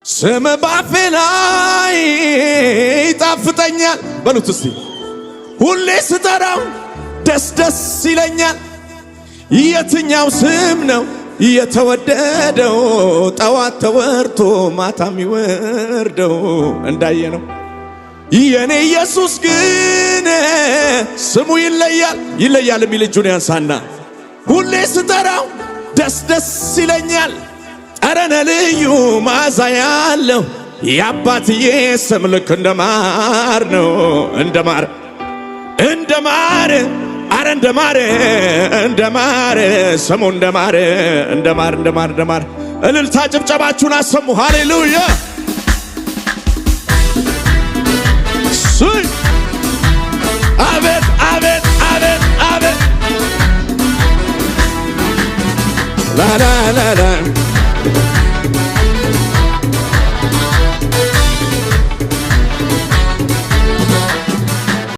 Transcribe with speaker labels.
Speaker 1: ስም ባፌ ላይ ይጣፍጠኛል በሉት እስቲ ሁሌ ስጠራው ደስ ደስ ይለኛል። የትኛው ስም ነው የተወደደው ጠዋት ተወርቶ ማታ የሚወርደው? እንዳየ ነው የኔ ኢየሱስ ግን ስሙ ይለያል ይለያል የሚል እጁን ያንሳና ሁሌ ስጠራው ደስ ደስ ይለኛል። ጠረነ ልዩ መዓዛ ያለው የአባትዬ ስም ልክ እንደማር ነው። እንደማር እንደማር አረ እንደማር እንደማር ስሙ እንደማር እንደማር እንደማር እንደማር። እልልታ ጭብጨባችሁን አሰሙ። ሃሌሉያ አቤት አቤት አቤት አቤት ላ ላ ላ ላ